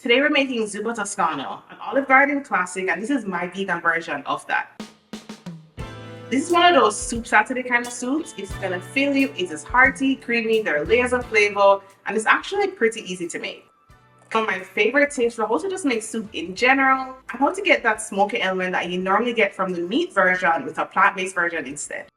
Today we're making zuppa toscano, an Olive Garden classic, and this is my vegan version of that. This is one of those soup Saturday kind of soups. It's gonna fill you. It is hearty, creamy, there are layers of flavor, and it's actually pretty easy to make. One of my favorite tips for how to just make soup in general, and how to get that smoky element that you normally get from the meat version with a plant-based version instead.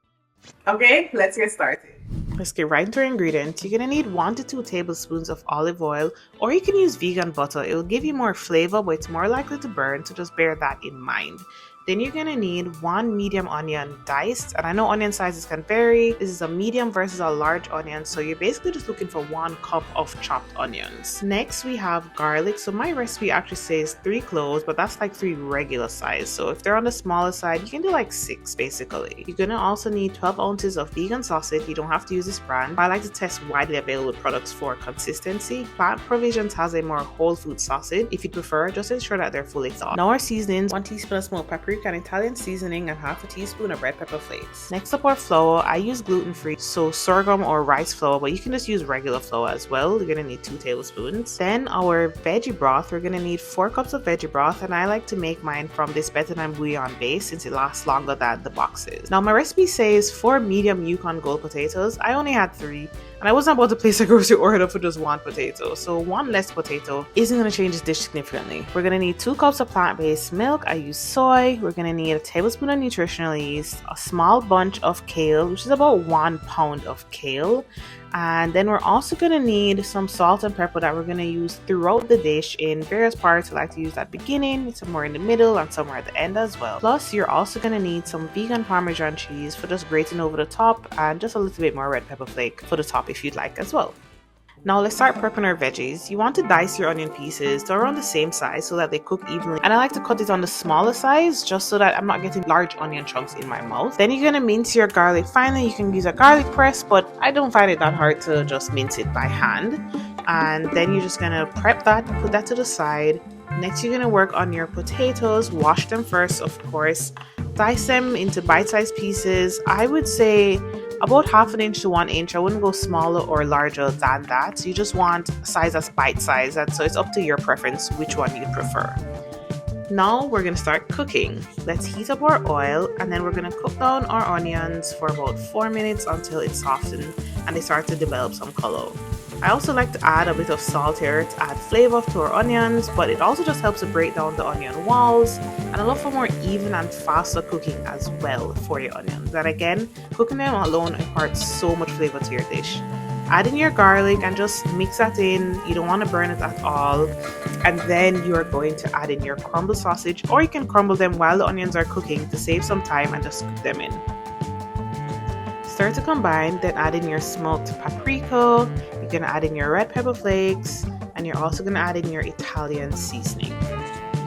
Okay, let's get started. Let's get right into our ingredients. You're gonna need 1 to 2 tablespoons of olive oil, or you can use vegan butter. It will give you more flavor, but it's more likely to burn, so just bear that in mind. Then you're gonna need 1 medium onion diced, and I know onion sizes can vary. This is a medium versus a large onion, so you're basically just looking for 1 cup of chopped onions. Next we have garlic. So my recipe actually says 3 cloves, but that's like 3 regular size. So if they're on the smaller side, you can do like 6 basically. You're gonna also need 12 ounces of vegan sausage. You don't have to use this brand. I like to test widely available products for consistency. Plant Provisions has a more whole food sausage. If you prefer, just ensure that they're fully thawed. Now our seasonings: 1 teaspoon of smoked paprika and Italian seasoning, and half a teaspoon of red pepper flakes. Next up, our flour. I use gluten-free, so sorghum or rice flour, but you can just use regular flour as well. You're gonna need 2 tablespoons. Then our veggie broth. We're gonna need 4 cups of veggie broth, and I like to make mine from this Better Than Bouillon base since it lasts longer than the boxes. Now my recipe says 4 medium Yukon Gold potatoes. I only had 3. And I wasn't about to place a grocery order for just 1 potato, so 1 less potato isn't going to change this dish significantly. We're going to need 2 cups of plant-based milk. I use soy. We're going to need a tablespoon of nutritional yeast, a small bunch of kale, which is about 1 pound of kale. And then we're also going to need some salt and pepper that we're going to use throughout the dish in various parts. I like to use at the beginning, somewhere in the middle, and somewhere at the end as well. Plus, you're also going to need some vegan Parmesan cheese for just grating over the top, and just a little bit more red pepper flake for the top if you'd like as well. Now let's start prepping our veggies. You want to dice your onion pieces to around the same size so that they cook evenly. And I like to cut it on the smaller size just so that I'm not getting large onion chunks in my mouth. Then you're going to mince your garlic finely. You can use a garlic press, but I don't find it that hard to just mince it by hand. And then you're just going to prep that, put that to the side. Next, you're going to work on your potatoes. Wash them first, of course. Dice them into bite-sized pieces. I would say about 1/2 inch to 1 inch. I wouldn't go smaller or larger than that. So you just want a size that's bite-sized, and so it's up to your preference which one you prefer. Now we're going to start cooking. Let's heat up our oil, and then we're going to cook down our onions for about 4 minutes until it's softened and they start to develop some color. I also like to add a bit of salt here to add flavor to our onions, but it also just helps to break down the onion walls, and I love for more even and faster cooking as well for your onions. And again, cooking them alone imparts so much flavor to your dish. Add in your garlic and just mix that in. You don't want to burn it at all. And then you are going to add in your crumbled sausage, or you can crumble them while the onions are cooking to save some time and just cook them in. Stir to combine, then add in your smoked paprika. You're going to add in your red pepper flakes, and you're also going to add in your Italian seasoning.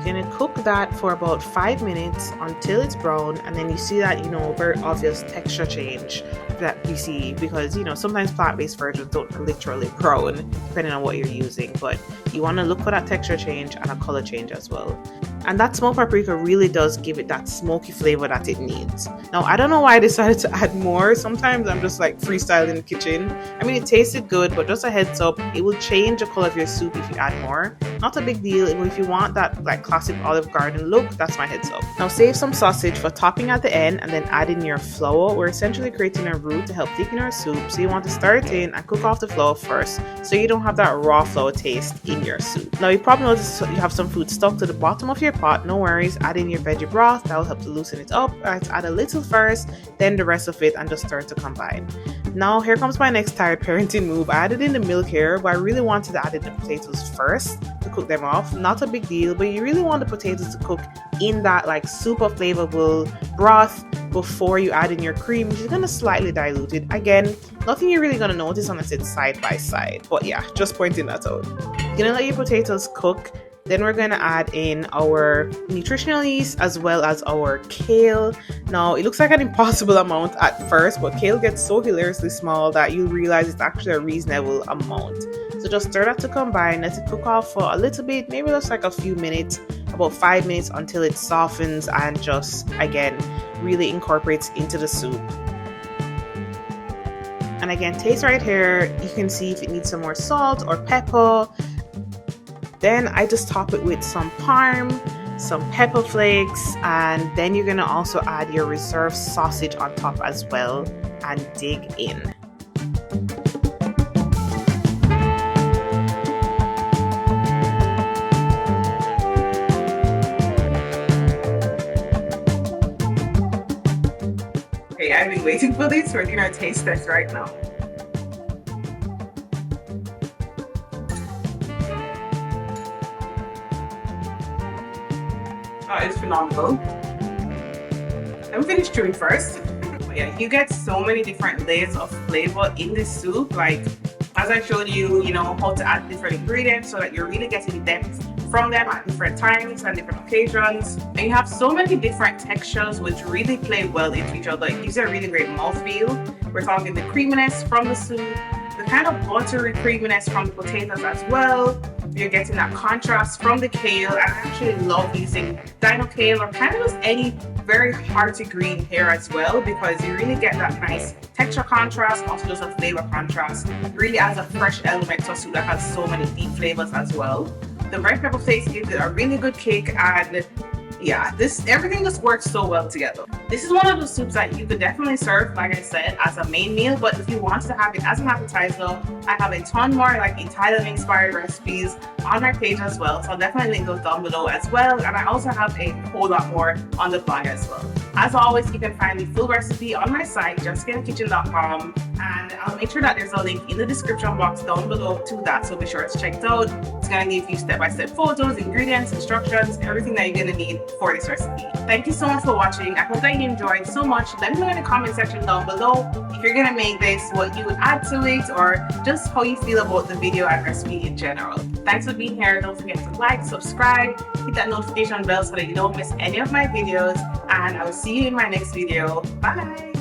You're going to cook that for about 5 minutes until it's brown, and then you see that, very obvious texture change that you see, because, sometimes plant-based versions don't literally brown depending on what you're using, but you want to look for that texture change and a color change as well. And that smoked paprika really does give it that smoky flavor that it needs. Now, I don't know why I decided to add more. Sometimes I'm just like freestyle in the kitchen. I mean, it tasted good, but just a heads up, it will change the color of your soup if you add more. Not a big deal. If you want that like classic Olive Garden look, that's my heads up. Now save some sausage for topping at the end, and then add in your flour. We're essentially creating a roux to help thicken our soup. So you want to stir it in and cook off the flour first, so you don't have that raw flour taste in your soup. Now you probably notice you have some food stuck to the bottom of your pot. No worries, add in your veggie broth. That will help to loosen it up. Right, add a little first, then the rest of it, and just stir to combine. Now here comes my next tired parenting move. I added in the milk here, but I really wanted to add in the potatoes first to cook them off. Not a big deal, but you really want the potatoes to cook in that like super flavorful broth before you add in your cream, which is going to slightly dilute it. Again, nothing you're really going to notice unless it's side by side, but yeah, just pointing that out. You're going to let your potatoes cook. Then we're going to add in our nutritional yeast as well as our kale. Now, it looks like an impossible amount at first, but kale gets so hilariously small that you'll realize it's actually a reasonable amount. So just stir that to combine, let it cook off for a little bit, maybe just like a few minutes, about 5 minutes, until it softens and just, again, really incorporates into the soup. And again, taste right here. You can see if it needs some more salt or pepper. Then I just top it with some parm, some pepper flakes, and then you're gonna also add your reserve sausage on top as well and dig in. Okay, I've been waiting for this. We're gonna taste this right now. Oh, it's phenomenal. Let me finish chewing first. Yeah, you get so many different layers of flavor in this soup. Like, as I showed you, how to add different ingredients so that you're really getting depth from them at different times and different occasions. And you have so many different textures which really play well into each other. It gives you a really great mouthfeel. We're talking the creaminess from the soup, the kind of buttery creaminess from the potatoes as well. You're getting that contrast from the kale. I actually love using dino kale or kind of just any very hearty green here as well, because you really get that nice texture contrast, also just a flavor contrast. It really adds a fresh element to a soup that has so many deep flavors as well. The red pepper flakes gives it a really good kick, and yeah, everything just works so well together. This is one of those soups that you could definitely serve, like I said, as a main meal, but if you want to have it as an appetizer, I have a ton more like Italian inspired recipes on my page as well, so I'll definitely link those down below as well, and I also have a whole lot more on the blog as well. As always, you can find the full recipe on my site, justkitchenkitchen.com, and I'll make sure that there's a link in the description box down below to that, so be sure to check it out. It's going to give you step-by-step photos, ingredients, instructions, everything that you're going to need for this recipe. Thank you so much for watching. I hope that you enjoyed so much. Let me know in the comment section down below if you're going to make this, what you would add to it, or just how you feel about the video and recipe in general. Thanks for being here. Don't forget to like, subscribe, hit that notification bell so that you don't miss any of my videos, and I will see you in my next video. Bye!